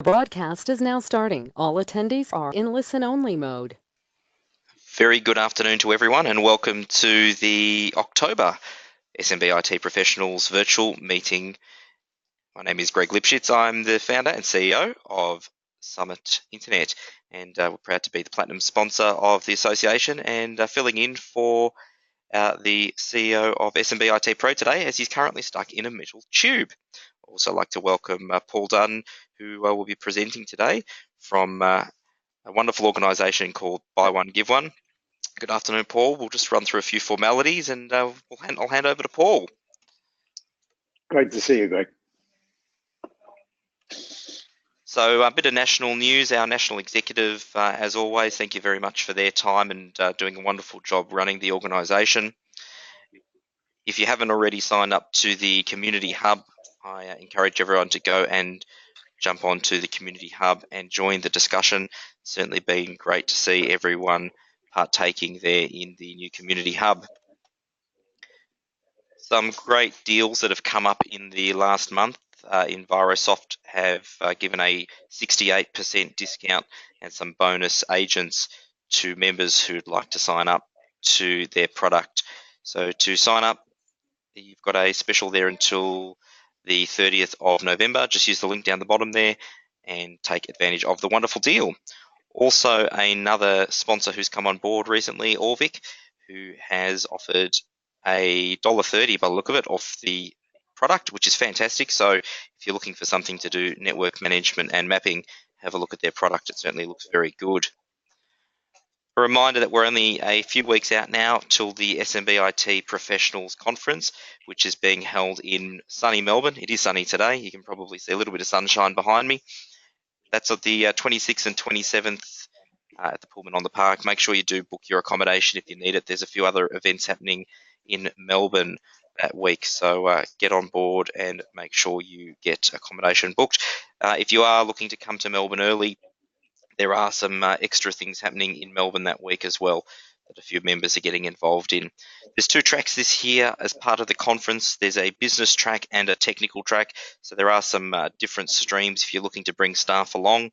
Broadcast is now starting. All attendees are in listen-only mode. Very good afternoon to everyone and welcome to the October SMBiT Professionals virtual meeting. My name is Greg Lipschitz. I'm the founder and CEO of SMBiT Internet, and we're proud to be the platinum sponsor of the association and filling in for the CEO of SMBiT Pro today, as he's currently stuck in a metal tube. I'd also like to welcome Paul Dunn, who will be presenting today from a wonderful organisation called B1G1. Good afternoon, Paul. We'll just run through a few formalities and I'll hand over to Paul. Great to see you, Greg. So a bit of national news. Our national executive, as always, thank you very much for their time and doing a wonderful job running the organisation. If you haven't already signed up to the Community Hub, I encourage everyone to go and jump onto the Community Hub and join the discussion. It's certainly been great to see everyone partaking there in the new Community Hub. Some great deals that have come up in the last month. Envirosoft have given a 68% discount and some bonus agents to members who'd like to sign up to their product. So to sign up, you've got a special there until the 30th of November. Just use the link down the bottom there and take advantage of the wonderful deal. Also, another sponsor who's come on board recently, Orvik, who has offered a $1.30 by the look of it off the product, which is fantastic. So if you're looking for something to do network management and mapping, have a look at their product. It certainly looks very good. A reminder that we're only a few weeks out now till the SMBiT Professionals Conference, which is being held in sunny Melbourne. It is sunny today. You can probably see a little bit of sunshine behind me. That's at the 26th and 27th at the Pullman on the Park. Make sure you do book your accommodation if you need it. There's a few other events happening in Melbourne that week, so get on board and make sure you get accommodation booked. If you are looking to come to Melbourne early, there are some extra things happening in Melbourne that week as well that a few members are getting involved in. There's two tracks this year as part of the conference. There's a business track and a technical track, so there are some different streams if you're looking to bring staff along.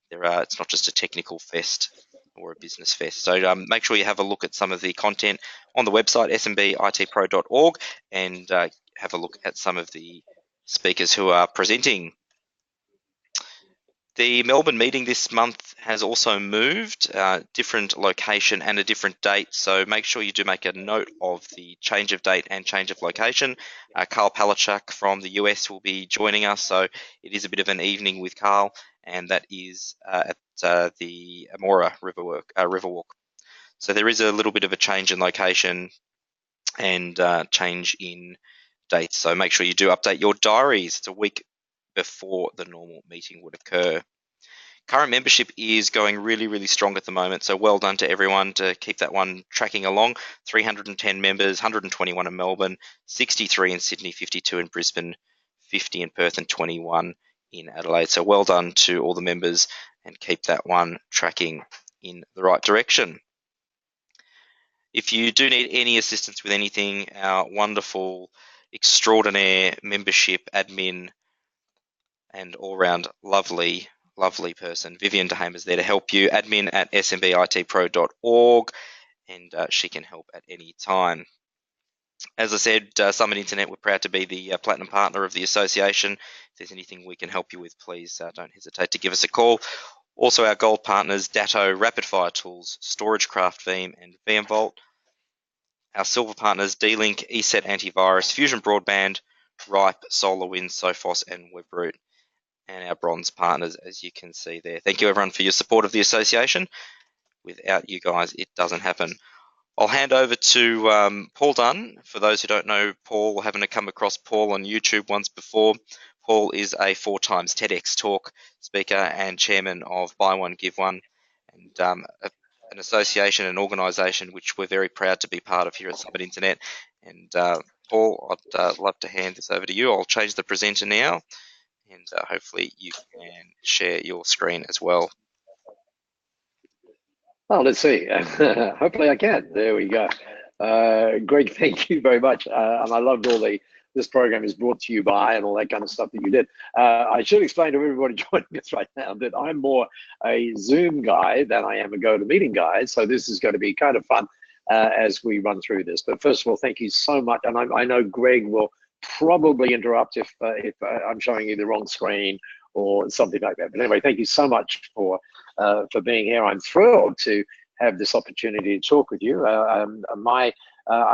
It's not just a technical fest or a business fest. So make sure you have a look at some of the content on the website, smbitpro.org, and have a look at some of the speakers who are presenting. The Melbourne meeting this month has also moved, different location and a different date, so make sure you do make a note of the change of date and change of location. Carl Palachuk from the US will be joining us, so it is a bit of an evening with Carl, and that is at the Amora Riverwalk. So there is a little bit of a change in location and change in dates, so make sure you do update your diaries. It's a week before the normal meeting would occur. Current membership is going really, really strong at the moment, so well done to everyone to keep that one tracking along. 310 members, 121 in Melbourne, 63 in Sydney, 52 in Brisbane, 50 in Perth and 21 in Adelaide. So well done to all the members and keep that one tracking in the right direction. If you do need any assistance with anything, our wonderful, extraordinaire membership admin and all-round lovely person, Vivian DeHamer, is there to help you, admin at smbitpro.org, and she can help at any time. As I said, SMBiT Internet, we're proud to be the platinum partner of the association. If there's anything we can help you with, please don't hesitate to give us a call. Also, our gold partners, Datto, Rapid Fire Tools, StorageCraft, Veeam, and VMvault. Our silver partners, D-Link, ESET Antivirus, Fusion Broadband, Ripe, SolarWinds, Sophos, and WebRoot. And our bronze partners, as you can see there. Thank you, everyone, for your support of the association. Without you guys, it doesn't happen. I'll hand over to Paul Dunn. For those who don't know Paul, haven't come across Paul on YouTube once before, Paul is a 4 times TEDx talk speaker and chairman of B1G1, and an association, an organisation which we're very proud to be part of here at SMBiT Internet. And Paul, I'd love to hand this over to you. I'll change the presenter now, and hopefully you can share your screen as well. Oh, let's see. Hopefully I can. There we go. Greg, thank you very much. And I loved all the this program is brought to you by and all that kind of stuff that you did. I should explain to everybody joining us right now that I'm more a Zoom guy than I am a GoToMeeting guy. So this is going to be kind of fun as we run through this. But first of all, thank you so much. And I know Greg will probably interrupt if I'm showing you the wrong screen or something like that. But anyway, thank you so much for being here. I'm thrilled to have this opportunity to talk with you. I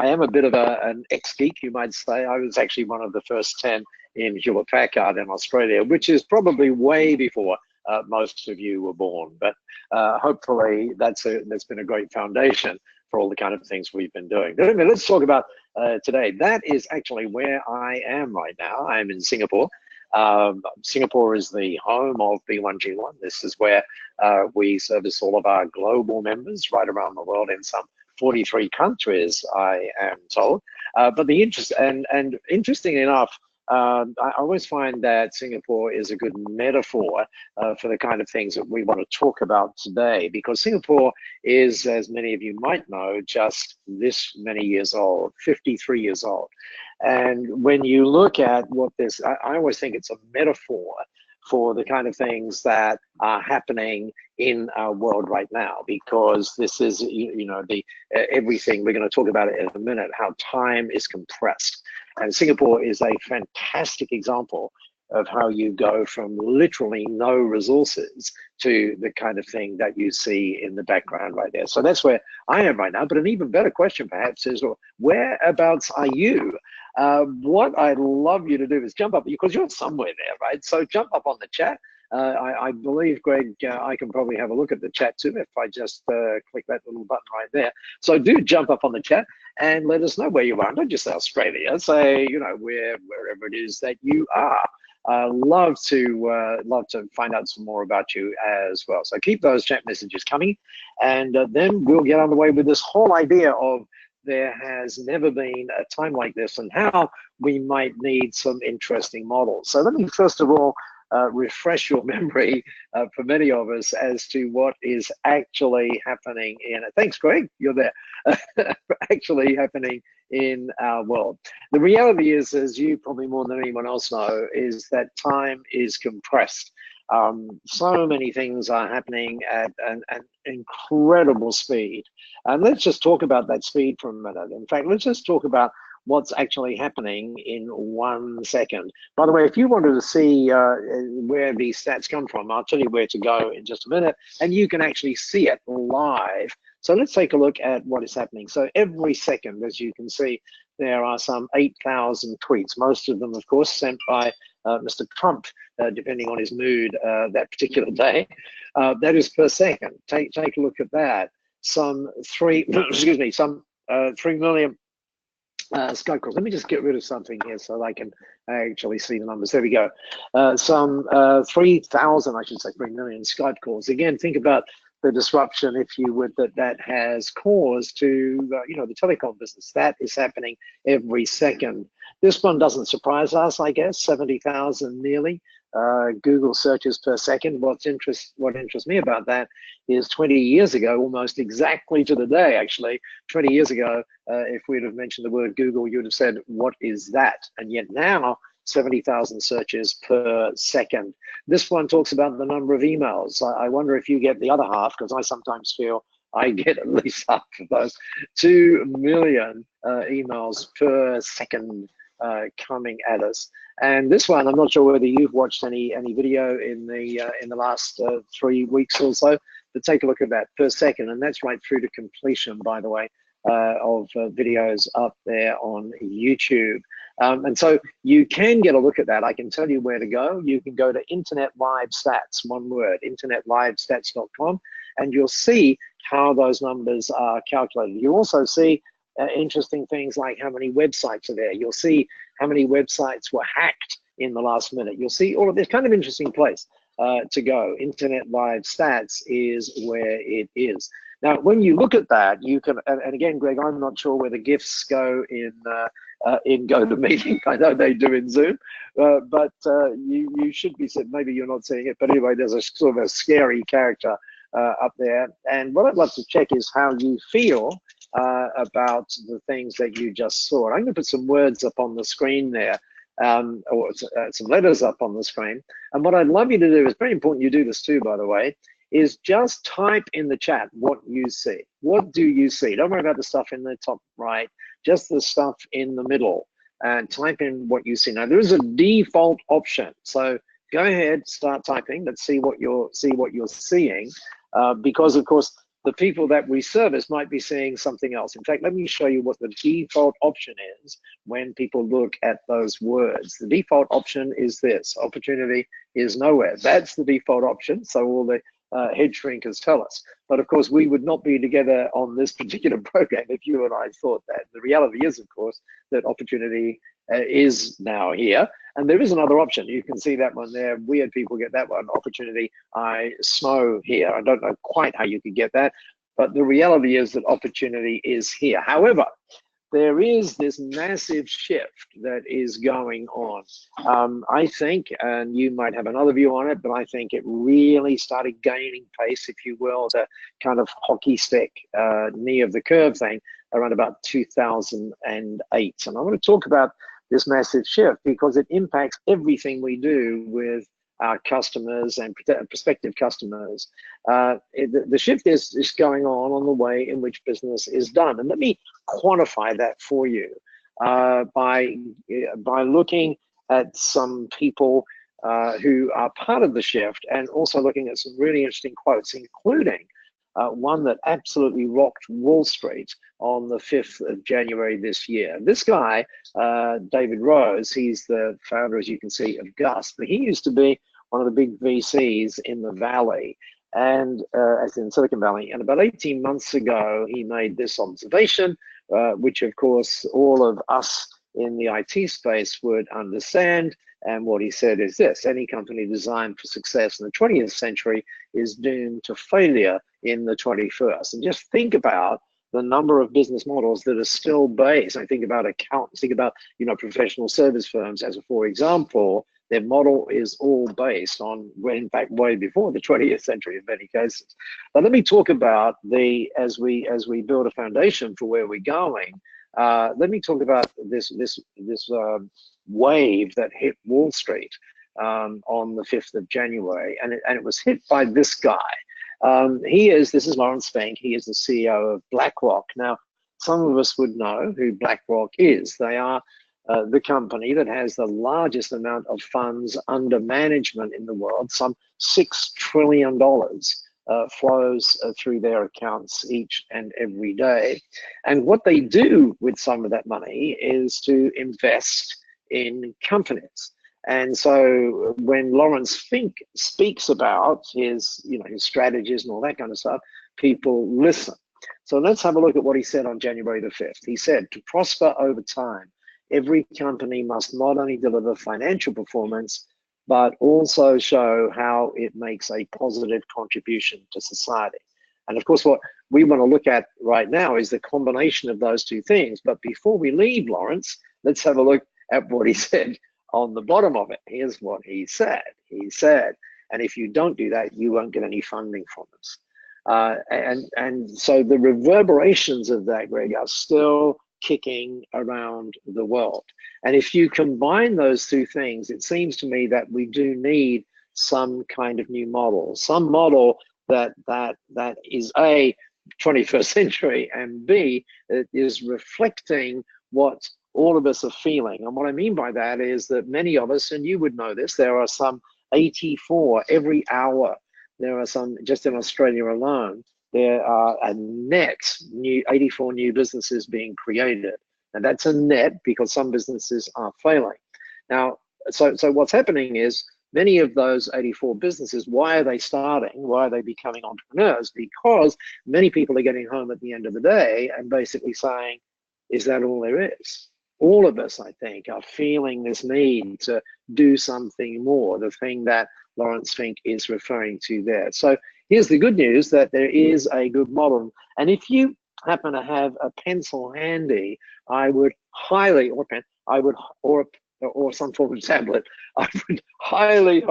am a bit of an ex-geek, you might say. I was actually one of the first 10 in Hewlett-Packard in Australia, which is probably way before most of you were born. But hopefully that's been a great foundation for all the kind of things we've been doing. But anyway, let's talk about today. That is actually where I am right now. I'm in Singapore. Singapore is the home of B1G1. This is where we service all of our global members right around the world in some 43 countries, I am told. But the interest and interesting enough, I always find that Singapore is a good metaphor for the kind of things that we want to talk about today, because Singapore is, as many of you might know, just this many years old, 53 years old. And when you look at what this, I always think it's a metaphor for the kind of things that are happening in our world right now, because this is, everything, we're going to talk about it in a minute, how time is compressed. And Singapore is a fantastic example of how you go from literally no resources to the kind of thing that you see in the background right there. So that's where I am right now. But an even better question perhaps is, well, whereabouts are you? What I'd love you to do is jump up, because you're somewhere there, right? So jump up on the chat. I believe, Greg, I can probably have a look at the chat too if I just click that little button right there. So do jump up on the chat and let us know where you are. Not just Australia, say, wherever it is that you are. Love to find out some more about you as well. So keep those chat messages coming, and then we'll get on the way with this whole idea of there has never been a time like this and how we might need some interesting models. So let me first of all refresh your memory for many of us as to what is actually happening in it. Thanks, Greg, you're there. Actually happening in our world. The reality is, as you probably more than anyone else know, is that time is compressed. So many things are happening at an incredible speed. And let's just talk about that speed for a minute. In fact, let's just talk about what's actually happening in 1 second. By the way, if you wanted to see where these stats come from, I'll tell you where to go in just a minute, and you can actually see it live. So let's take a look at what is happening. So every second, as you can see, there are some 8,000 tweets, most of them, of course, sent by Mr. Trump, depending on his mood that particular day. That is per second. Take a look at that. Some 3 million Skype calls. Let me just get rid of something here so I can actually see the numbers. There we go. Some 3,000, I should say, 3 million Skype calls. Again, think about the disruption, if you would, that has caused to the telecom business. That is happening every second. This one doesn't surprise us, I guess. 70,000 nearly Google searches per second. What interests me about that is 20 years ago, almost exactly to the day, actually, 20 years ago, if we'd have mentioned the word Google, you would have said, what is that? And yet now, 70,000 searches per second. This one talks about the number of emails. I wonder if you get the other half, because I sometimes feel I get at least half of those. 2 million emails per second coming at us. And this one, I'm not sure whether you've watched any video in the last 3 weeks or so, but take a look at that per second, and that's right through to completion, by the way, of videos up there on YouTube. And so you can get a look at that. I can tell you where to go. You can go to Internet Live Stats, one word, internetlivestats.com, and you'll see how those numbers are calculated. You also see interesting things like how many websites are there. You'll see how many websites were hacked in the last minute. You'll see all of this kind of interesting place to go. Internet Live Stats is where it is. Now, when you look at that, you can, and again, Greg, I'm not sure where the GIFs go in GoToMeeting. I know they do in Zoom, but you should be, maybe you're not seeing it, but anyway, there's a sort of a scary character up there. And what I'd love to check is how you feel about the things that you just saw. And I'm going to put some words up on the screen there, or some letters up on the screen. And what I'd love you to do, is very important you do this too, by the way, is just type in the chat what you see. What do you see? Don't worry about the stuff in the top right, just the stuff in the middle, and type in what you see. Now there is a default option, so go ahead, start typing. Let's see what you're seeing, because of course the people that we service might be seeing something else. In fact, let me show you what the default option is when people look at those words. The default option is this: opportunity is nowhere. That's the default option. So all the head shrinkers tell us. But of course, we would not be together on this particular program if you and I thought that. The reality is, of course, that opportunity is now here. And there is another option. You can see that one there. Weird people get that one. Opportunity, snow here. I don't know quite how you could get that, but the reality is that opportunity is here. However, there is this massive shift that is going on. I think, and you might have another view on it, but I think it really started gaining pace, if you will, the kind of hockey stick, knee of the curve thing around about 2008. And I want to talk about this massive shift because it impacts everything we do with our customers and prospective customers. The shift is going on the way in which business is done. And let me quantify that for you by looking at some people who are part of the shift, and also looking at some really interesting quotes, including one that absolutely rocked Wall Street on the 5th of January this year. This guy, David Rose, he's the founder, as you can see, of Gust, but he used to be one of the big VCs in the Valley, and as in Silicon Valley. And about 18 months ago, he made this observation, which of course all of us in the IT space would understand. And what he said is this: any company designed for success in the 20th century is doomed to failure in the 21st. And just think about the number of business models that are still based. I think about accountants, think about, you know, professional service firms as a for example. Their model is all based on, well, in fact, way before the 20th century in many cases. But let me talk about as we build a foundation for where we're going. Let me talk about this wave that hit Wall Street on the 5th of January, and it was hit by this guy. This is Lawrence Fink. He is the CEO of BlackRock. Now, some of us would know who BlackRock is. They are the company that has the largest amount of funds under management in the world. Some $6 trillion flows through their accounts each and every day. And what they do with some of that money is to invest in companies. And so when Lawrence Fink speaks about his strategies and all that kind of stuff, people listen. So let's have a look at what he said on January the 5th. He said, to prosper over time, every company must not only deliver financial performance, but also show how it makes a positive contribution to society. And of course, what we want to look at right now is the combination of those two things. But before we leave Lawrence, let's have a look at what he said on the bottom of it. Here's what he said. He said, and if you don't do that, you won't get any funding from us. And so the reverberations of that, Greg, are still kicking around the world. And if you combine those two things, it seems to me that we do need some kind of new model, some model that is A, 21st century, and B, it is reflecting what all of us are feeling. And what I mean by that is that many of us, and you would know this, there are some 84 every hour. There are some, just in Australia alone, there are a net 84 new businesses being created. And that's a net because some businesses are failing. Now, so what's happening is many of those 84 businesses, why are they starting? Why are they becoming entrepreneurs? Because many people are getting home at the end of the day and basically saying, is that all there is? All of us, I think, are feeling this need to do something more, the thing that Lawrence Fink is referring to there. So here's the good news, that there is a good model. And if you happen to have a pencil handy, I would highly, or some form of tablet, I would highly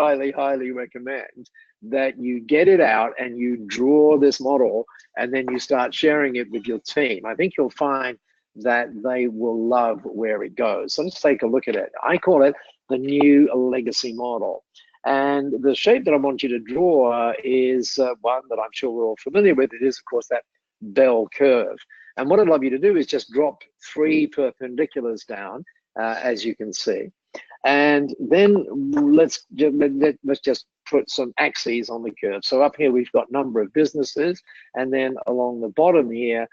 recommend that you get it out and you draw this model and then you start sharing it with your team. I think you'll find that they will love where it goes. So let's take a look at it. I call it the new legacy model. And the shape that I want you to draw is one that I'm sure we're all familiar with. It is, of course, that bell curve. And what I'd love you to do is just drop 3 perpendiculars down, as you can see. And then let's just put some axes on the curve. So up here, we've got number of businesses. And then along the bottom here,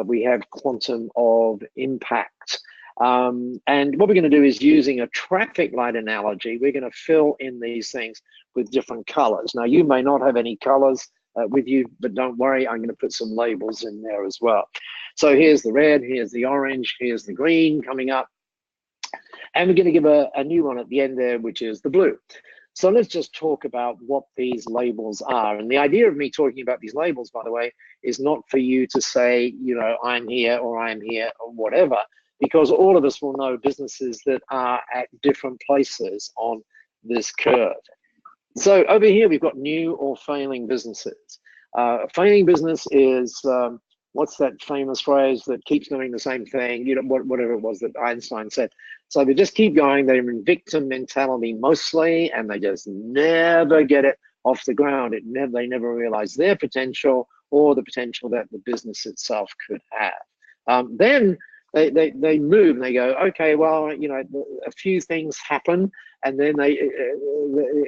we have quantum of impact. And what we're going to do is, using a traffic light analogy, we're going to fill in these things with different colors. Now, you may not have any colors with you, but don't worry, I'm going to put some labels in there as well. So here's the red, here's the orange, here's the green coming up. And we're going to give a new one at the end there, which is the blue. So let's just talk about what these labels are. And the idea of me talking about these labels, by the way, is not for you to say, you know, I'm here or I'm here or whatever, because all of us will know businesses that are at different places on this curve. So over here, we've got new or failing businesses. Failing business is, what's that famous phrase that keeps doing the same thing? You know, whatever it was that Einstein said. So they just keep going. They're in victim mentality mostly, and they just never get it off the ground. They never realize their potential or the potential that the business itself could have. Then they move and they go, okay, well, you know, a few things happen, and then they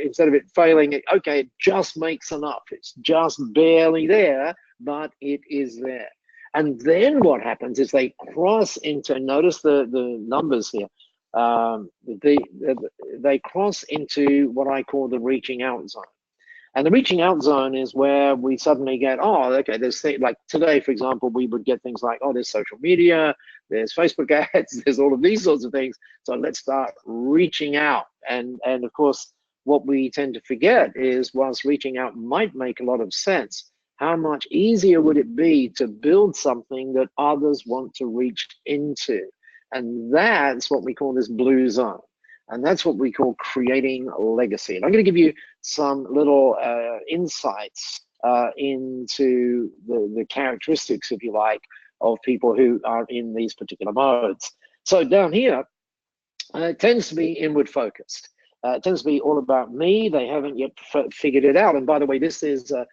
instead of it failing, okay, it just makes enough. It's just barely there, but it is there. And then what happens is they cross into, notice the numbers here, they cross into what I call the reaching out zone. And the reaching out zone is where we suddenly get, oh, okay, there's things like today, for example, we would get things like, oh, there's social media, there's Facebook ads, there's all of these sorts of things. So let's start reaching out. And of course, what we tend to forget is, whilst reaching out might make a lot of sense, how much easier would it be to build something that others want to reach into? And that's what we call this blue zone. And that's what we call creating a legacy. And I'm going to give you some little insights into the characteristics, if you like, of people who are in these particular modes. So down here, it tends to be inward focused. It tends to be all about me. They haven't yet figured it out. And by the way, this is a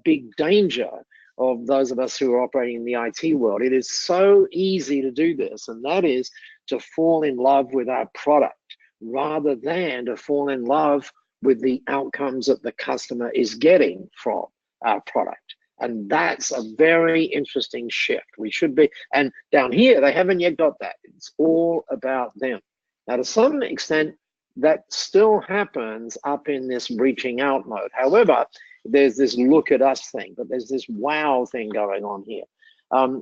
big danger of those of us who are operating in the IT world. It is so easy to do this, and that is to fall in love with our product, rather than to fall in love with the outcomes that the customer is getting from our product. And that's a very interesting shift. We should be, and down here, they haven't yet got that. It's all about them. Now, to some extent, that still happens up in this reaching out mode. However, there's this look at us thing, but there's this wow thing going on here.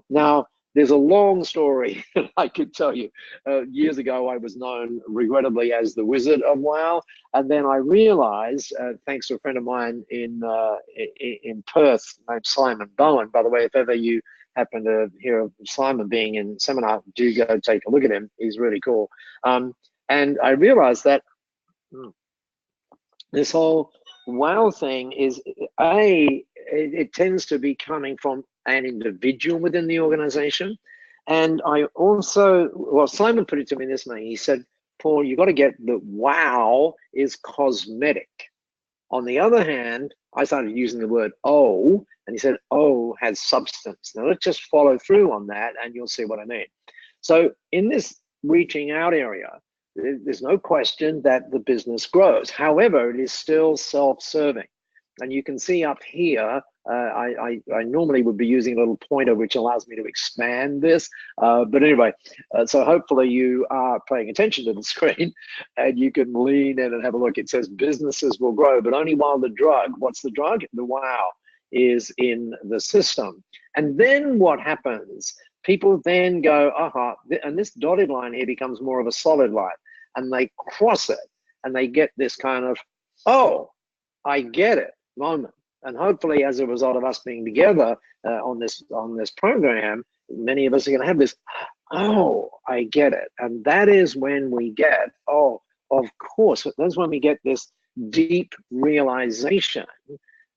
Now, there's a long story I could tell you. Years ago, I was known regrettably as the Wizard of Wow, and then I realized, thanks to a friend of mine in Perth named Simon Bowen. By the way, if ever you happen to hear of Simon being in seminar, do go take a look at him. He's really cool. And I realized that this whole wow thing is, it tends to be coming from an individual within the organization. And I also, well, Simon put it to me this way. He said, Paul, you got to get that wow is cosmetic. On the other hand, I started using the word oh, and he said, oh has substance. Now let's just follow through on that and you'll see what I mean. So in this reaching out area, there's no question that the business grows. However, it is still self-serving. And you can see up here, I normally would be using a little pointer which allows me to expand this. But anyway, so hopefully you are paying attention to the screen and you can lean in and have a look. It says businesses will grow, but only while the drug, what's the drug? The wow is in the system. And then what happens? People then go, aha, and this dotted line here becomes more of a solid line, and they cross it and they get this kind of, oh, I get it moment. And hopefully as a result of us being together on this program, many of us are going to have this, oh, I get it. And that is when we get, oh, of course, that's when we get this deep realization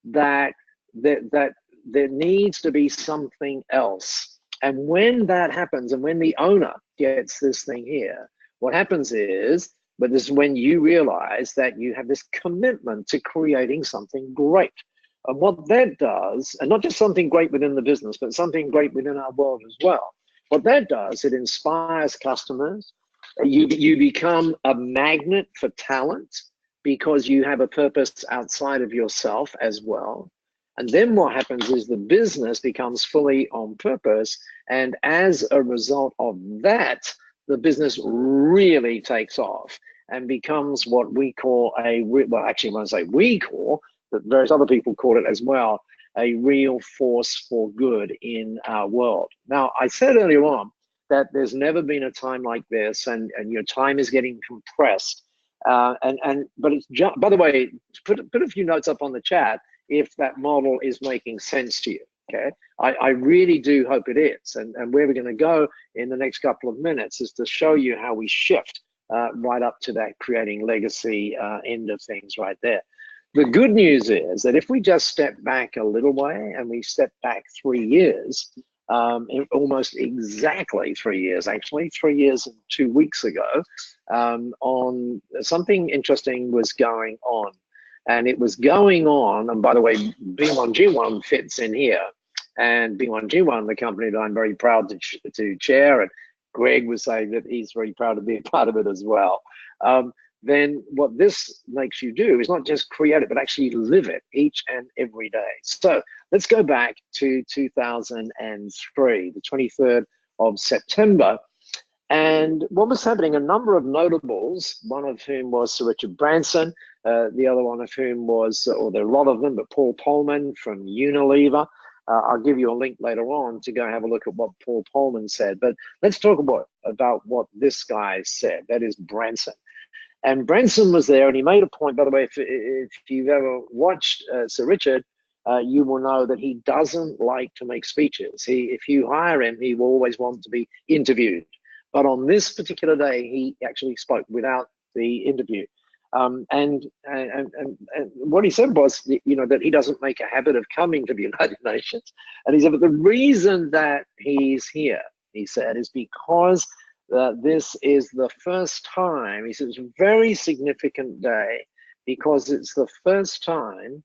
that there needs to be something else. And when that happens, and when the owner gets this thing here, what happens is, but this is when you realize that you have this commitment to creating something great. And what that does, and not just something great within the business, but something great within our world as well. What that does, it inspires customers. You become a magnet for talent because you have a purpose outside of yourself as well. And then what happens is the business becomes fully on purpose. And as a result of that, the business really takes off and becomes what we call well, actually, when I say we call, but various other people call it as well, a real force for good in our world. Now, I said earlier on that there's never been a time like this, and your time is getting compressed. But it's just, by the way, put a few notes up on the chat if that model is making sense to you. Okay, I really do hope it is, and where we're going to go in the next couple of minutes is to show you how we shift right up to that creating legacy end of things right there. The good news is that if we just step back a little way and we step back 3 years, almost exactly 3 years, actually 3 years and 2 weeks ago, on something interesting was going on. And it was going on, and by the way, B1G1 fits in here. And B1G1, the company that I'm very proud to chair, and Greg was saying that he's very proud to be a part of it as well. Then what this makes you do is not just create it, but actually live it each and every day. So let's go back to 2003, the 23rd of September. And what was happening, a number of notables, one of whom was Sir Richard Branson, the other one of whom was, or there are a lot of them, but Paul Polman from Unilever. I'll give you a link later on to go have a look at what Paul Polman said. But let's talk about what this guy said, that is Branson. And Branson was there, and he made a point, by the way, if you've ever watched Sir Richard, you will know that he doesn't like to make speeches. If you hire him, he will always want to be interviewed. But on this particular day, he actually spoke without the interview. And what he said was, that he doesn't make a habit of coming to the United Nations. And he said, but the reason that he's here, he said, is because this is the first time, he said, it's a very significant day because it's the first time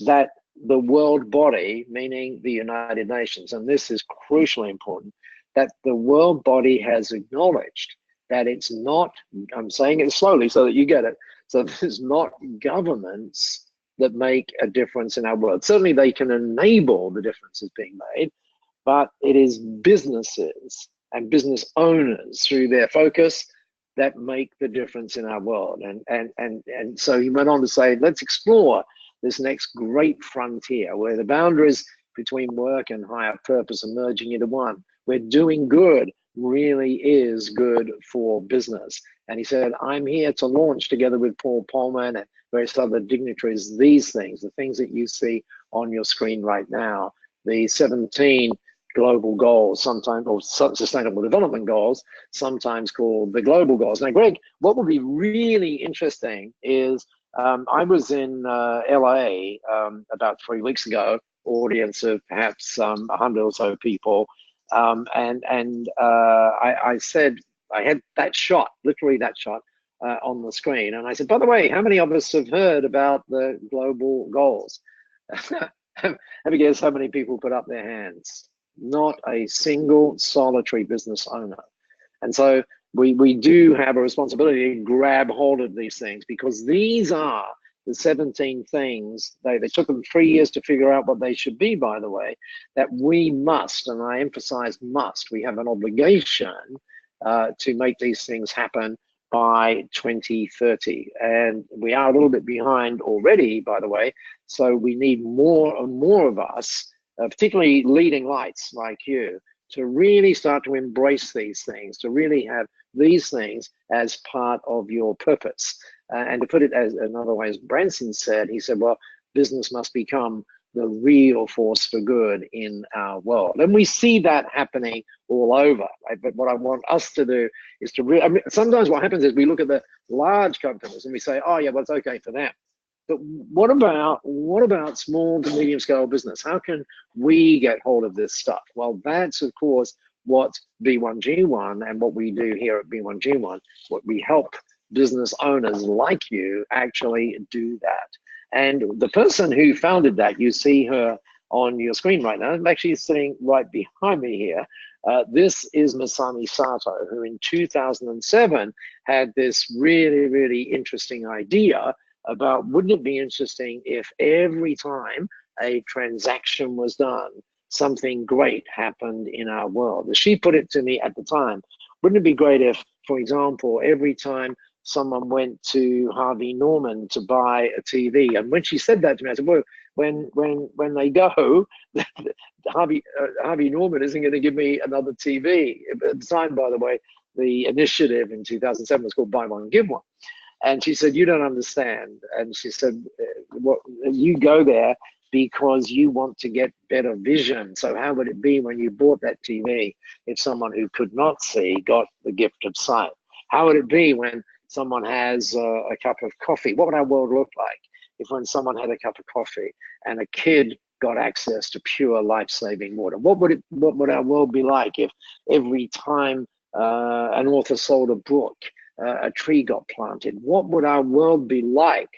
that the world body, meaning the United Nations, and this is crucially important, that the world body has acknowledged that it's not, I'm saying it slowly so that you get it, so there's not governments that make a difference in our world. Certainly they can enable the differences being made, but it is businesses and business owners through their focus that make the difference in our world. And so he went on to say, let's explore this next great frontier where the boundaries between work and higher purpose are merging into one, where doing good really is good for business. And he said, I'm here to launch together with Paul Polman and various other dignitaries these things, the things that you see on your screen right now, the 17 global goals, sometimes, or sustainable development goals, sometimes called the global goals. Now, Greg, what would be really interesting is I was in LA about 3 weeks ago, audience of perhaps 100 or so people, I said, I had that shot, literally that shot on the screen, and I said, by the way, how many of us have heard about the global goals? Have a guess how many people put up their hands? Not a single solitary business owner. And so we do have a responsibility to grab hold of these things, because these are the 17 things, they took them 3 years to figure out what they should be, by the way, that we must, and I emphasize must, we have an obligation to make these things happen by 2030. And we are a little bit behind already, by the way, so we need more and more of us, particularly leading lights like you, to really start to embrace these things, to really have these things as part of your purpose. And to put it as another way, as Branson said, he said, well, business must become the real force for good in our world. And we see that happening all over, right? But what I want us to do is to really, I mean, sometimes what happens is we look at the large companies and we say, oh yeah, well, it's okay for them. But what about small to medium scale business? How can we get hold of this stuff? Well, that's of course what B1G1 and what we do here at B1G1, what we help business owners like you actually do that. And the person who founded that, you see her on your screen right now, I'm actually sitting right behind me here. This is Masami Sato, who in 2007 had this really, really interesting idea about, wouldn't it be interesting if every time a transaction was done, something great happened in our world? As she put it to me at the time, wouldn't it be great if, for example, every time someone went to Harvey Norman to buy a TV, and when she said that to me, I said, well, when they go, Harvey Norman isn't going to give me another TV. At the time, by the way, the initiative in 2007 was called Buy One, Give One. And she said, you don't understand. And she said, what, you go there because you want to get better vision. So how would it be when you bought that TV if someone who could not see got the gift of sight? How would it be when someone has a cup of coffee? What would our world look like if when someone had a cup of coffee and a kid got access to pure life-saving water? What would our world be like if every time an author sold a book, a tree got planted? What would our world be like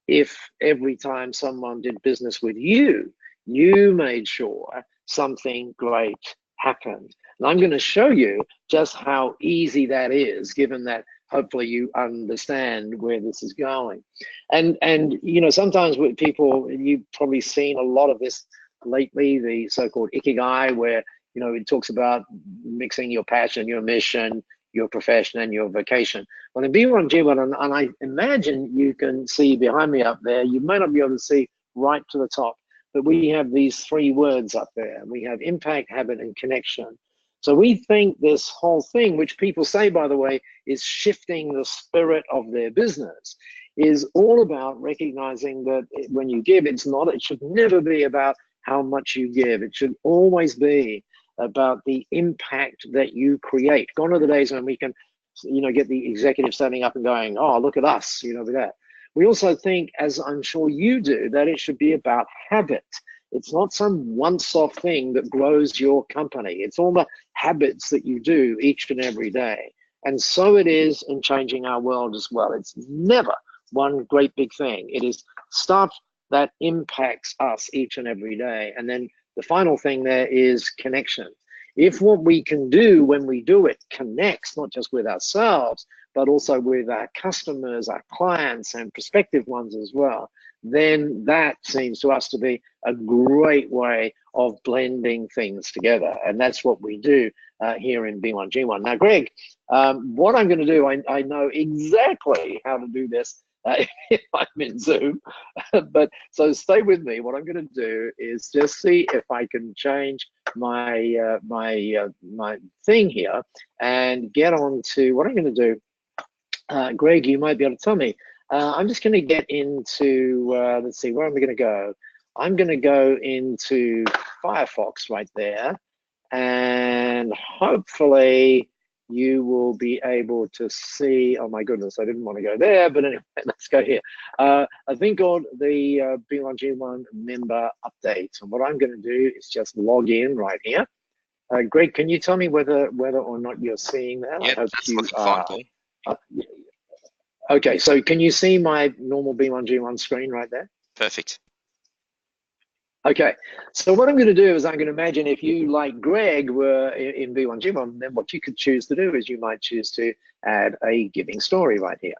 if every time someone did business with you, you made sure something great happened? And I'm going to show you just how easy that is, given that hopefully you understand where this is going. And you know, sometimes with people, you've probably seen a lot of this lately, the so-called ikigai, where, you know, it talks about mixing your passion, your mission, your profession, and your vocation. Well, in B1G1, and I imagine you can see behind me up there, you may not be able to see right to the top, but we have these three words up there. We have impact, habit, and connection. So we think this whole thing, which people say, by the way, is shifting the spirit of their business, is all about recognizing that when you give, it should never be about how much you give. It should always be about the impact that you create. Gone are the days when we can, you know, get the executive standing up and going, oh, look at us, you know, with that. We also think, as I'm sure you do, that it should be about habit. It's not some once-off thing that grows your company. It's all the habits that you do each and every day. And so it is in changing our world as well. It's never one great big thing. It is stuff that impacts us each and every day. And then the final thing there is connection. If what we can do when we do it connects not just with ourselves, but also with our customers, our clients, and prospective ones as well, then that seems to us to be a great way of blending things together. And that's what we do here in B1G1. Now, Greg, what I'm going to do, I know exactly how to do this if I'm in Zoom, but so stay with me. What I'm going to do is just see if I can change my my thing here and get on to what I'm going to do. Greg, you might be able to tell me. I'm just going to get into, let's see, where am I going to go? I'm going to go into Firefox right there, and hopefully you will be able to see, oh my goodness, I didn't want to go there, but anyway, let's go here. A thing called the B1G1 member update. And what I'm going to do is just log in right here. Greg, can you tell me whether or not you're seeing that? Yeah, that's looking fine, Paul. Okay, so can you see my normal B1G1 screen right there? Perfect. Okay, so what I'm going to do is I'm going to imagine if you, like Greg, were in B1G1, then what you could choose to do is you might choose to add a giving story right here.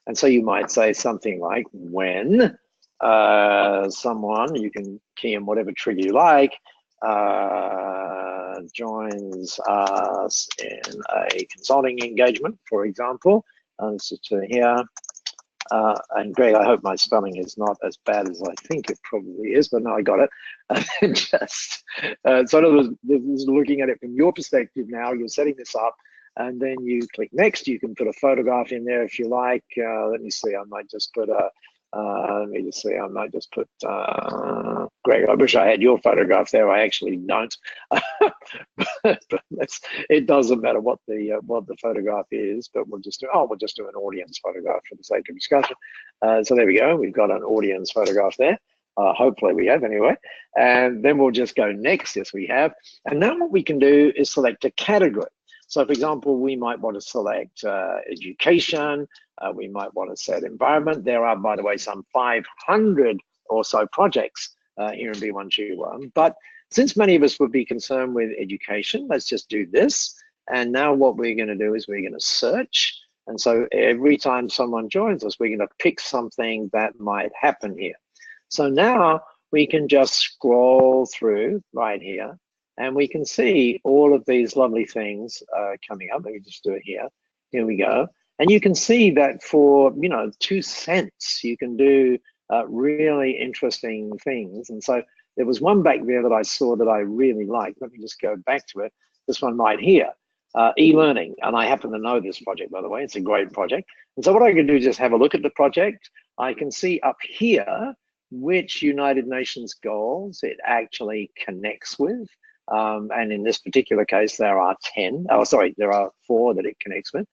And so you might say something like, when someone, you can key in whatever trigger you like, joins us in a consulting engagement, for example. So to here, and Greg, I hope my spelling is not as bad as I think it probably is, but no, I got it. Just so in other words, looking at it from your perspective now, you're setting this up, and then you click next. You can put a photograph in there if you like. Let me see. I might just put a. Let me just see. I might just put Greg, I wish I had your photograph there. I actually don't. But it doesn't matter what the photograph is, but we'll just do an audience photograph for the sake of discussion. So there we go. We've got an audience photograph there. Hopefully we have anyway. And then we'll just go next. Yes, we have. And now what we can do is select a category. So for example, we might want to select education. We might want to set environment. There are, by the way, some 500 or so projects here in B1G1. But since many of us would be concerned with education, let's just do this. And now what we're going to do is we're going to search. And so every time someone joins us, we're going to pick something that might happen here. So now we can just scroll through right here, and we can see all of these lovely things coming up. Let me just do it here. Here we go. And you can see that for, 2 cents, you can do really interesting things. And so there was one back there that I saw that I really liked. Let me just go back to it. This one right here, e-learning. And I happen to know this project, by the way. It's a great project. And so what I can do is just have a look at the project. I can see up here which United Nations goals it actually connects with. And in this particular case, there are 10. Oh, sorry, there are 4 that it connects with.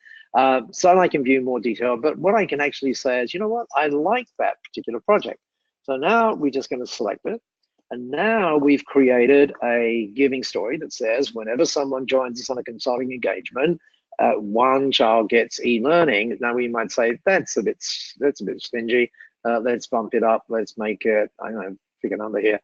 So I can view more detail, but what I can actually say is, you know what, I like that particular project. So now we're just going to select it. And now we've created a giving story that says whenever someone joins us on a consulting engagement, one child gets e-learning. Now we might say that's a bit stingy. Let's bump it up. Let's make it, I don't know, pick a number here.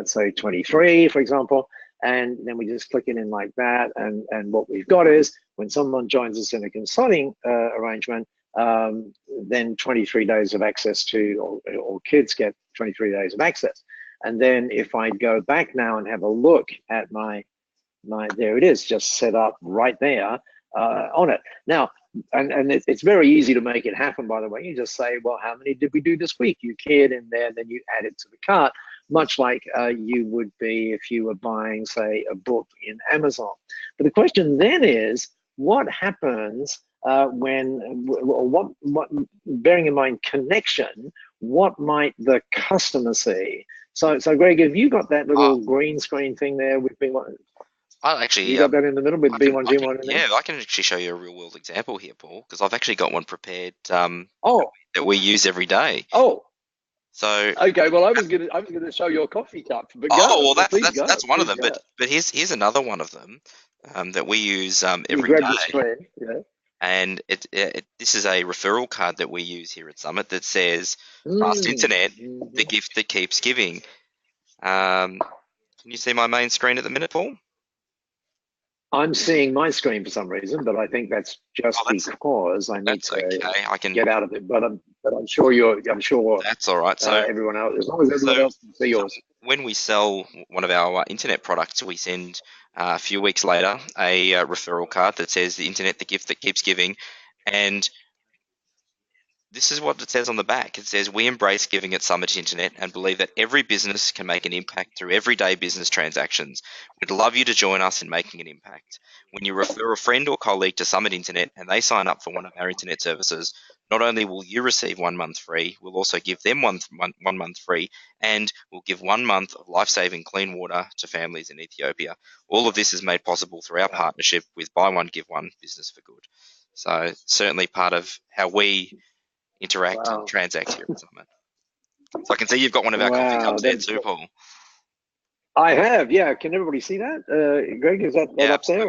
Say 23, for example. And then we just click it in like that. And what we've got is when someone joins us in a consulting arrangement, then 23 days of access to, or kids get 23 days of access. And then if I go back now and have a look at my there it is, just set up right there on it. Now, and it's very easy to make it happen, by the way. You just say, well, how many did we do this week? You key it in there, and then you add it to the cart, much like you would be if you were buying, say, a book in Amazon. But the question then is, what happens what, bearing in mind connection, what might the customer see? So Greg, have you got that little green screen thing there with B1? I actually, you got that in the middle with B1G1 in there? Yeah, I can actually show you a real world example here, Paul, because I've actually got one prepared that we use every day. So okay, well I was gonna show your coffee cup. But that's one of them. But here's another one of them that we use every day. The screen, yeah. And this is a referral card that we use here at SMBiT that says fast internet, the gift that keeps giving. Can you see my main screen at the minute, Paul? I'm seeing my screen for some reason, but I think that's just because I need to get out of it. But I'm sure that's all right. So everyone else, as long as everyone else can see yours. When we sell one of our internet products, we send a few weeks later a referral card that says the internet, the gift that keeps giving, and this is what it says on the back. It says, we embrace giving at SMBiT Internet and believe that every business can make an impact through everyday business transactions. We'd love you to join us in making an impact. When you refer a friend or colleague to SMBiT Internet and they sign up for one of our internet services, not only will you receive 1 month free, we'll also give them one month free, and we'll give 1 month of life-saving clean water to families in Ethiopia. All of this is made possible through our partnership with Buy One, Give One, Business for Good. So certainly part of how we interact and transact here at SMBiT. So I can see you've got one of our coffee cups there too, Paul. I have, yeah. Can everybody see that? Greg, is that up there?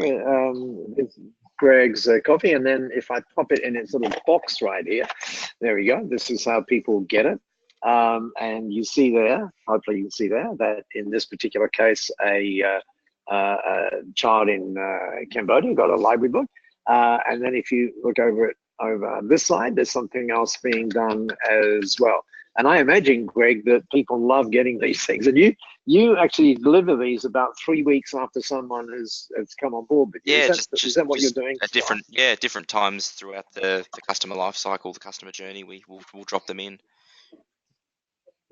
It's Greg's coffee, and then if I pop it in its little box right here, there we go. This is how people get it. And you see there, hopefully you can see there, that in this particular case, a child in Cambodia got a library book. And then if you look over this side, there's something else being done as well. And I imagine, Greg, that people love getting these things. And you actually deliver these about 3 weeks after someone has come on board. But yeah, is that what you're doing? At different times throughout the customer life cycle, the customer journey, we'll drop them in.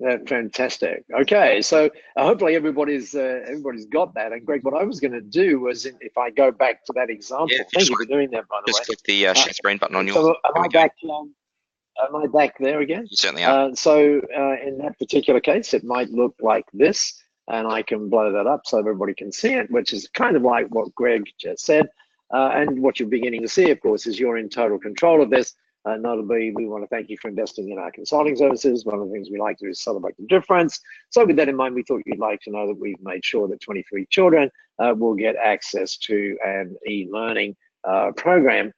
Yeah, fantastic. Okay, so hopefully everybody's got that. And Greg, what I was going to do was, if I go back to that example, thank you for doing that, by the way. Just click the share screen button on your. So am I back? Am I back there again? You certainly are. So in that particular case, it might look like this, and I can blow that up so everybody can see it, which is kind of like what Greg just said. And what you're beginning to see, of course, is you're in total control of this. Notably, we want to thank you for investing in our consulting services. One of the things we like to do is celebrate the difference. So with that in mind, we thought you'd like to know that we've made sure that 23 children will get access to an e-learning program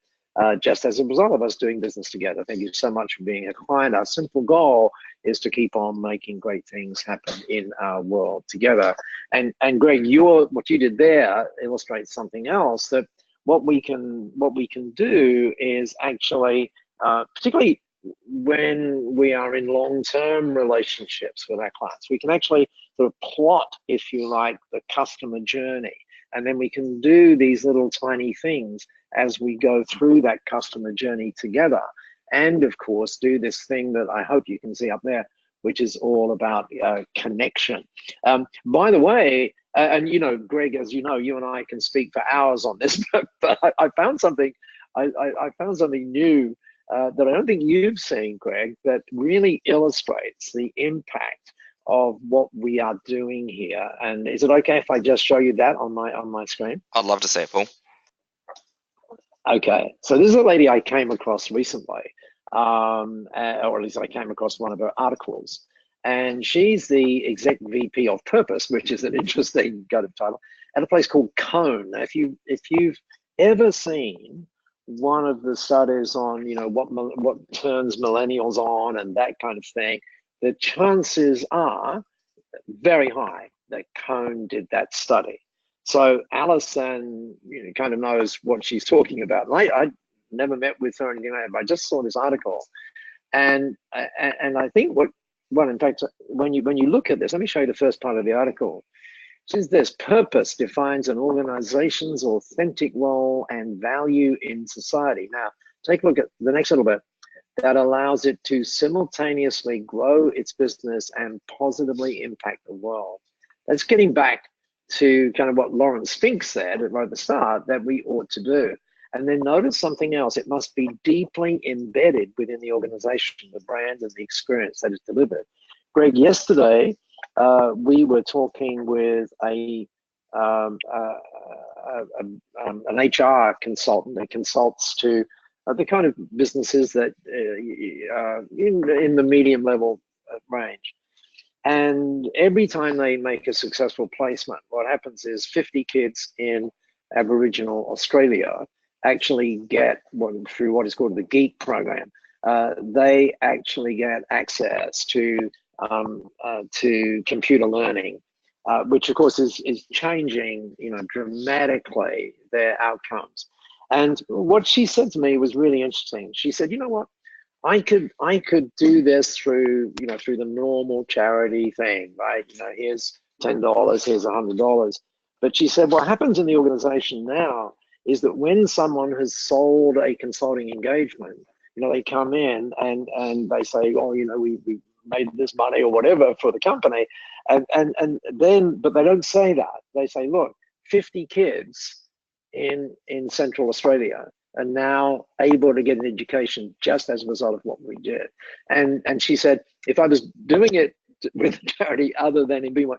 just as a result of us doing business together. Thank you so much for being a client. Our simple goal is to keep on making great things happen in our world together. And Greg, what you did there illustrates something else, that what we can do is actually, particularly when we are in long-term relationships with our clients, we can actually sort of plot, if you like, the customer journey. And then we can do these little tiny things as we go through that customer journey together. And of course, do this thing that I hope you can see up there, which is all about connection. By the way, and you know, Greg, as you know, you and I can speak for hours on this, but I found something, I found something new that I don't think you've seen, Greg, that really illustrates the impact of what we are doing here. And is it okay if I just show you that on my screen? I'd love to see it, Paul. Okay, so this is a lady I came across recently, or at least I came across one of her articles, and she's the Exec VP of Purpose, which is an interesting kind of title, at a place called Cone. Now, if you've ever seen one of the studies on, you know, what turns millennials on and that kind of thing, the chances are very high that Cone did that study. So Alison, you know, kind of knows what she's talking about. I never met with her or anything like that, but I just saw this article, and I think well, in fact, when you look at this, let me show you the first part of the article. It says this: purpose defines an organization's authentic role and value in society. Now, take a look at the next little bit. That allows it to simultaneously grow its business and positively impact the world. That's getting back to kind of what Lawrence Fink said right at the start that we ought to do. And then notice something else. It must be deeply embedded within the organization, the brand and the experience that is delivered. Greg, yesterday we were talking with an HR consultant that consults to the kind of businesses that in the medium level range. And every time they make a successful placement, what happens is 50 kids in Aboriginal Australia actually get, through what is called the GEEK program, they actually get access to computer learning, which of course is changing, you know, dramatically their outcomes. And what she said to me was really interesting. She said, you know what? I could do this through, you know, through the normal charity thing, right? You know, here's $10, here's $100. But she said, what happens in the organization now is that when someone has sold a consulting engagement, you know, they come in and they say, oh, you know, we made this money or whatever for the company. And then, but they don't say that. They say, look, 50 kids in Central Australia are now able to get an education just as a result of what we did. And she said, if I was doing it with a charity other than in B1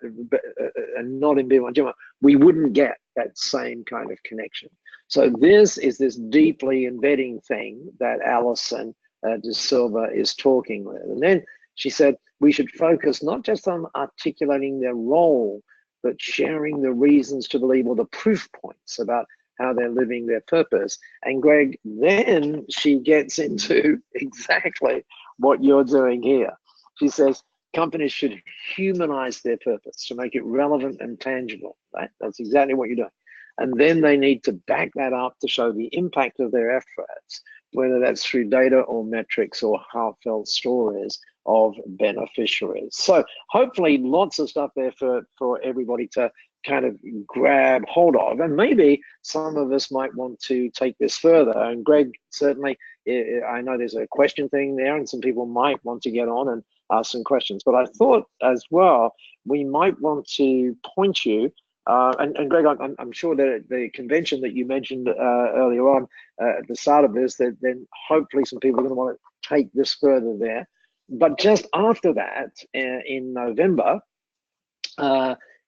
and not in B1G1, we wouldn't get that same kind of connection. So this is this deeply embedding thing that Alison De Silva is talking with. And then she said, we should focus not just on articulating their role, but sharing the reasons to believe, or the proof points about how they're living their purpose. And Greg, then she gets into exactly what you're doing here. She says, companies should humanize their purpose to make it relevant and tangible, right? That's exactly what you're doing. And then they need to back that up to show the impact of their efforts, whether that's through data or metrics or heartfelt stories of beneficiaries. So hopefully lots of stuff there for everybody to kind of grab hold of. And maybe some of us might want to take this further. And Greg, certainly, I know there's a question thing there and some people might want to get on and ask some questions. But I thought as well, we might want to point you And Greg, I'm sure that the convention that you mentioned earlier on at the start of this, that then hopefully some people are going to want to take this further there. But just after that, in November,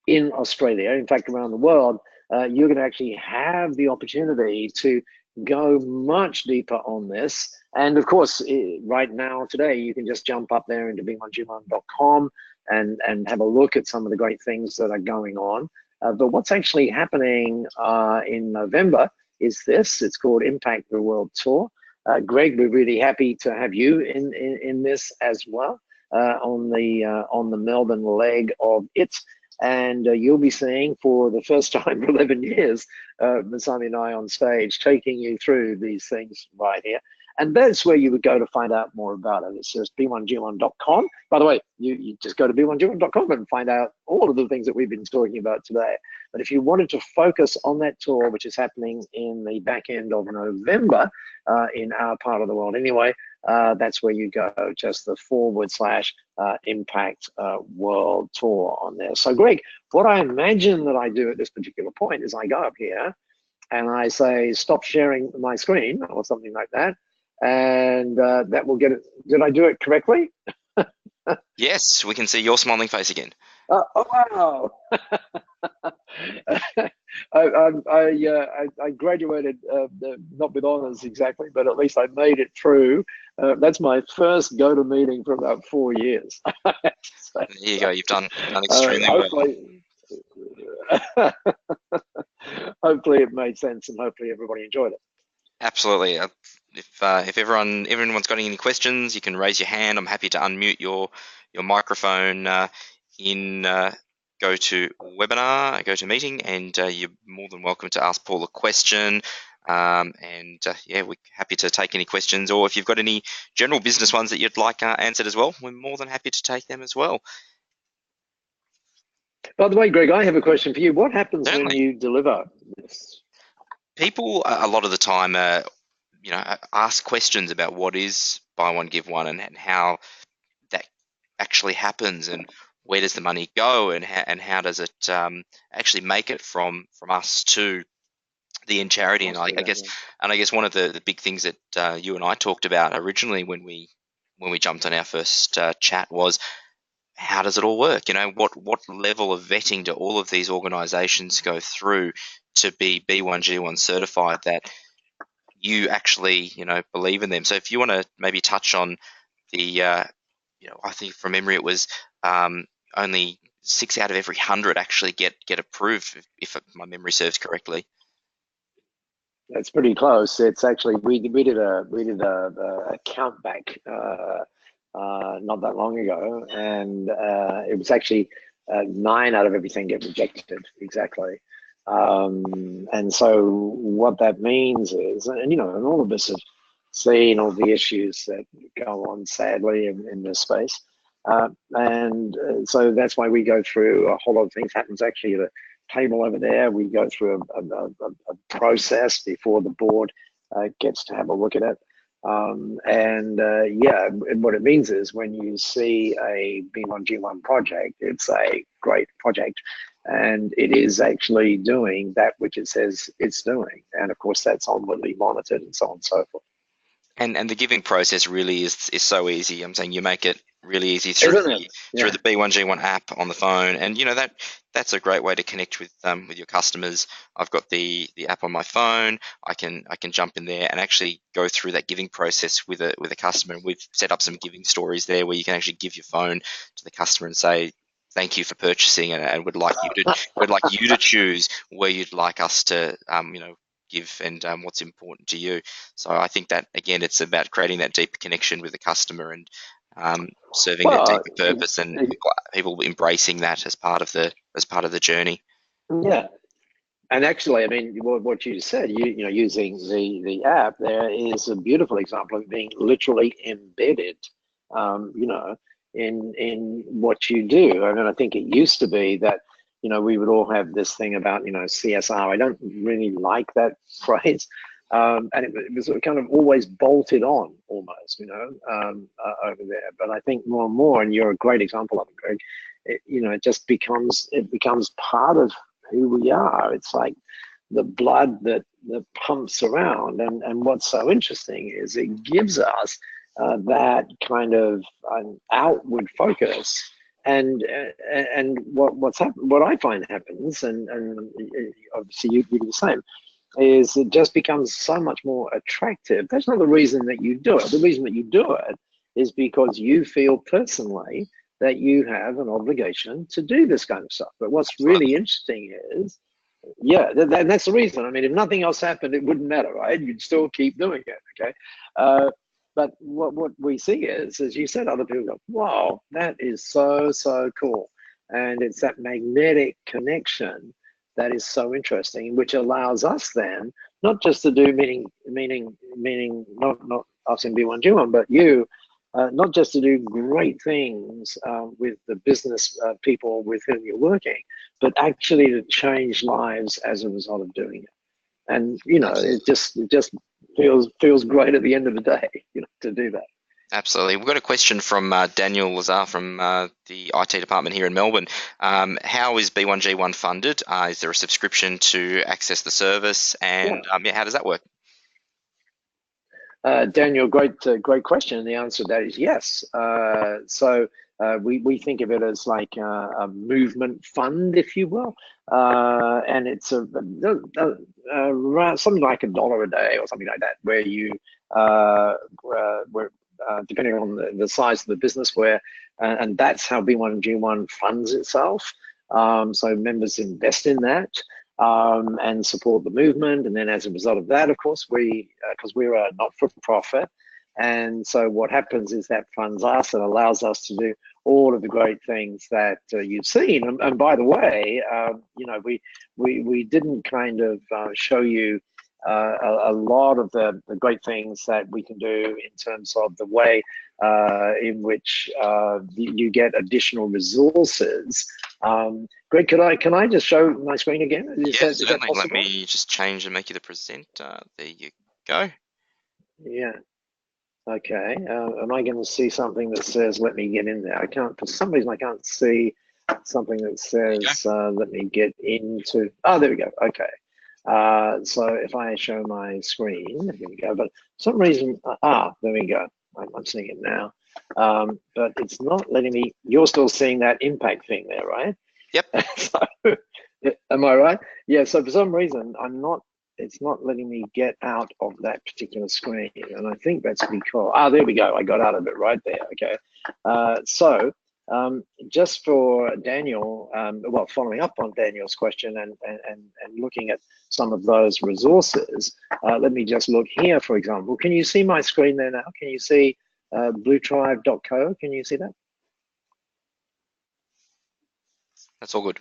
in Australia, in fact, around the world, you're going to actually have the opportunity to go much deeper on this. And of course, right now, today, you can just jump up there into b1g1.com and have a look at some of the great things that are going on. But what's actually happening in November is this. It's called Impact the World Tour. Greg, we're really happy to have you in this as well on the Melbourne leg of it. And you'll be seeing for the first time in 11 years, Masami and I on stage, taking you through these things right here. And that's where you would go to find out more about it. It's just b1g1.com. By the way, you just go to b1g1.com and find out all of the things that we've been talking about today. But if you wanted to focus on that tour, which is happening in the back end of November in our part of the world anyway, that's where you go, just the / Impact World Tour on there. So Greg, what I imagine that I do at this particular point is I go up here and I say, stop sharing my screen or something like that. And that will get it. Did I do it correctly? Yes, we can see your smiling face again. Oh wow! I graduated not with honors exactly, but at least I made it through. That's my first go-to-meeting for about 4 years. There you go. You've done extremely well. Hopefully it made sense, and hopefully everybody enjoyed it. Absolutely. If everyone's got any questions, you can raise your hand. I'm happy to unmute your microphone in go to webinar, go to meeting, and you're more than welcome to ask Paul a question. Yeah, we're happy to take any questions, or if you've got any general business ones that you'd like answered as well, we're more than happy to take them as well. By the way, Greg, I have a question for you. What happens Certainly. when you deliver this? People a lot of the time, ask questions about what is buy one give one and how that actually happens, and where does the money go, and how does it actually make it from us to the end charity. And I guess one of the big things that you and I talked about originally when we jumped on our first chat was, how does it all work? What level of vetting do all of these organizations go through to be B1G1 certified, that you actually believe in them? So if you want to maybe touch on the I think from memory it was only 6 out of every 100 actually get approved, if my memory serves correctly. That's pretty close. It's actually we did a count back not that long ago, and it was actually 9 out of everything get rejected exactly. And so what that means is, and all of us have seen all the issues that go on sadly in this space, and so that's why we go through a whole lot of things. Happens actually at a table over there. We go through a process before the board gets to have a look at it. Yeah, what it means is when you see a B1G1 project, it's a great project, and it is actually doing that which it says it's doing. And of course, that's onwardly monitored and so on and so forth. And the giving process really is so easy. I'm saying you make it really easy through the B1G1 app on the phone, and that's a great way to connect with your customers. I've got the app on my phone. I can jump in there and actually go through that giving process with a customer. And we've set up some giving stories there where you can actually give your phone to the customer and say, thank you for purchasing, and would like you to choose where you'd like us to give and what's important to you. So I think that again, it's about creating that deeper connection with the customer and serving that deeper purpose, and people embracing that as part of the journey. Yeah, and actually, I mean, what you said, using the app, there is a beautiful example of being literally embedded, in what you do. I mean, I think it used to be that we would all have this thing about CSR. I don't really like that phrase. And it was kind of always bolted on almost, over there. But I think more and more, and you're a great example of it, Greg, it just becomes part of who we are. It's like the blood that pumps around. And what's so interesting is it gives us that kind of outward focus. And what I find happens, and obviously you do the same, is it just becomes so much more attractive. That's not the reason that you do it. The reason that you do it is because you feel personally that you have an obligation to do this kind of stuff. But what's really interesting is, yeah, that's the reason. I mean, if nothing else happened, it wouldn't matter, right? You'd still keep doing it, okay? But what we see is, as you said, other people go, wow, that is so cool. And it's that magnetic connection that is so interesting, which allows us then not just to do meaning not us in B1G1, but you, not just to do great things with the business people with whom you're working, but actually to change lives as a result of doing it. And you know, it just feels great at the end of the day, you know, to do that. Absolutely. We've got a question from Daniel Lazar from the IT department here in Melbourne. How is B1G1 funded? Is there a subscription to access the service? And how does that work? Daniel, great question. And the answer to that is yes. So we think of it as like a movement fund, if you will, and it's something like $1 a day or something like that, where you depending on the size of the business, and that's how B1G1 funds itself. So members invest in that. And support the movement, and then as a result of that, of course, because we're a not-for-profit, and so what happens is that funds us and allows us to do all of the great things that you've seen. And by the way, you know, we didn't kind of show you a lot of the great things that we can do in terms of the way in which you get additional resources. Greg, can I just show my screen again? Yes, certainly. Let me just change and make you the presenter. There you go. Yeah. Okay. Am I going to see something that says "Let me get in there"? I can't. For some reason, I can't see something that says "Let me get into." Oh, there we go. Okay. So if I show my screen, here we go. But for some reason, there we go. I'm seeing it now. But it's not letting me. You're still seeing that impact thing there, right? Yep. So, am I right? Yeah. So for some reason, it's not letting me get out of that particular screen, and I think that's because there we go. I got out of it right there. Okay. So just for Daniel, well, following up on Daniel's question and looking at some of those resources, let me just look here, for example. Can you see my screen there now? Can you see bluetribe.co? Can you see that? That's all good.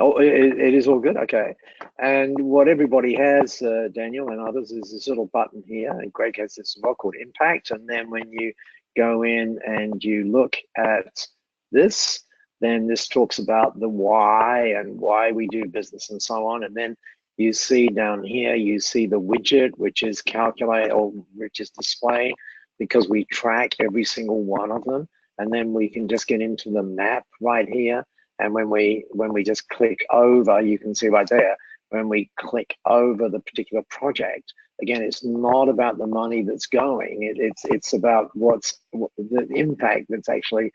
Oh, it is all good. Okay. And what everybody has, Daniel and others, is this little button here. And Greg has this as well called Impact. And then when you go in and you look at this, then this talks about the why and why we do business and so on. And then you see down here, you see the widget, which is calculate or which is display, because we track every single one of them. And then we can just get into the map right here. And when we just click over, you can see right there, when we click over the particular project, again, it's not about the money that's going. It's about what's the impact that's actually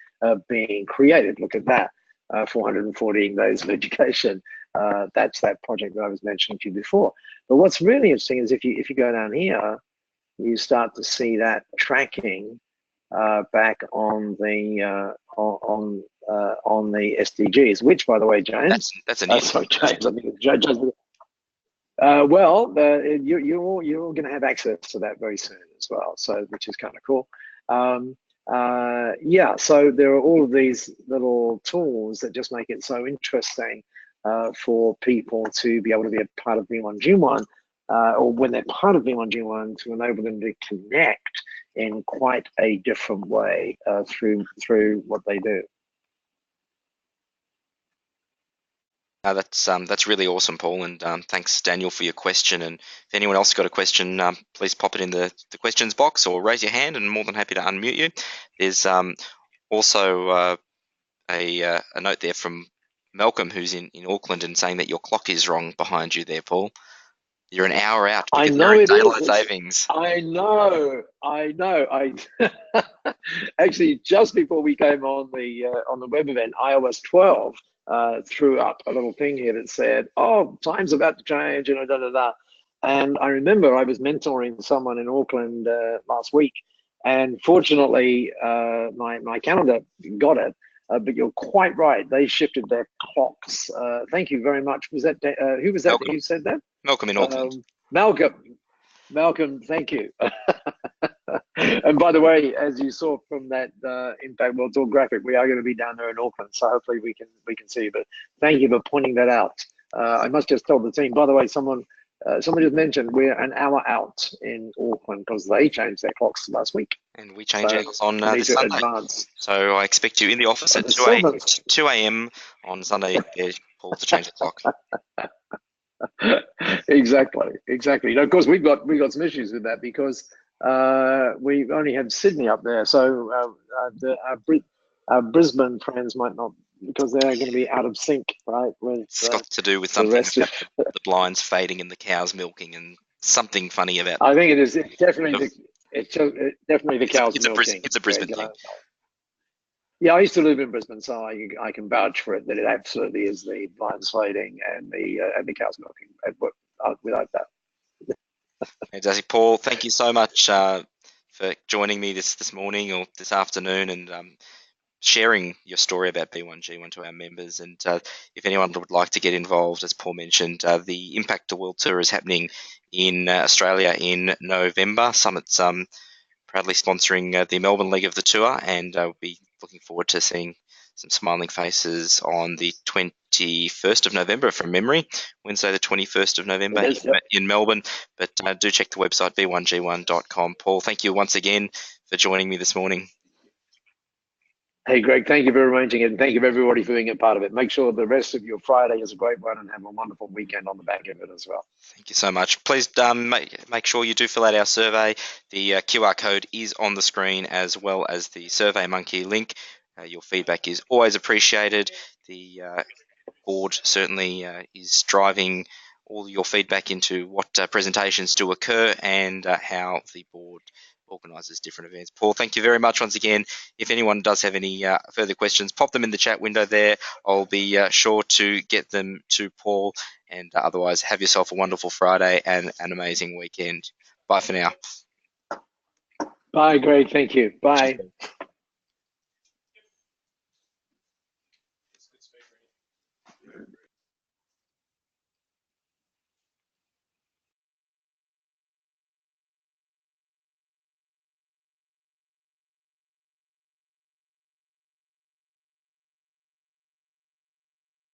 being created. Look at that, 414 days of education. That's that project that I was mentioning to you before. But what's really interesting is if you go down here, you start to see that tracking back on the SDGs, which, by the way, James. That's a new sorry, James. I think James. Well, you're going to have access to that very soon as well. So, which is kind of cool. Yeah. So there are all of these little tools that just make it so interesting for people to be able to be a part of B1G1, or when they're part of B1G1, to enable them to connect in quite a different way through what they do. That's really awesome, Paul, and thanks, Daniel, for your question. And if anyone else got a question, please pop it in the questions box or raise your hand, and I'm more than happy to unmute you. There's also a note there from Malcolm, who's in Auckland, and saying that your clock is wrong behind you there, Paul. You're an hour out I because know you're in it daylight is. savings. I know. I actually just before we came on the web event, iOS 12 threw up a little thing here that said, "Oh, time's about to change," da da da. And I remember I was mentoring someone in Auckland last week, and fortunately, my calendar got it. But you're quite right; they shifted their clocks. Thank you very much. Was that who was that Malcolm. who said that? Malcolm in Auckland. Malcolm, thank you. And by the way, as you saw from that Impact World Tour graphic, we are going to be down there in Auckland, so hopefully we can see you. But thank you for pointing that out. I must just tell the team. By the way, someone just mentioned we're an hour out in Auckland because they changed their clocks last week. And we change ours on I need this to Sunday. advance. So I expect you in the office at 2 a.m. on Sunday, Paul, to change the clock. Exactly. You know, of course, we've got some issues with that because we only have Sydney up there, so our Brisbane friends might not, because they're going to be out of sync, right? With it's got to do with something about the blinds fading and the cows milking, and something funny about. I think it is. It's definitely the cows milking. It's a Brisbane thing. Yeah, I used to live in Brisbane, so I can vouch for it that it absolutely is the blinds fading and the cows milking. Without that. Fantastic, Paul. Thank you so much for joining me this morning or this afternoon, and sharing your story about B1G1 to our members. And if anyone would like to get involved, as Paul mentioned, the Impact World Tour is happening in Australia in November. Summit's proudly sponsoring the Melbourne leg of the tour, and we'll be looking forward to seeing some smiling faces on the 21st of November from memory, Wednesday the 21st of November in Melbourne. But do check the website, b1g1.com. Paul, thank you once again for joining me this morning. Hey, Greg, thank you for arranging it, and thank you everybody for being a part of it. Make sure the rest of your Friday is a great one and have a wonderful weekend on the back of it as well. Thank you so much. Please make sure you do fill out our survey. The QR code is on the screen, as well as the SurveyMonkey link. Your feedback is always appreciated. The board certainly is driving all your feedback into what presentations do occur and how the board organises different events. Paul, thank you very much once again. If anyone does have any further questions, pop them in the chat window there. I'll be sure to get them to Paul. And otherwise, have yourself a wonderful Friday and an amazing weekend. Bye for now. Bye, Greg. Thank you. Bye.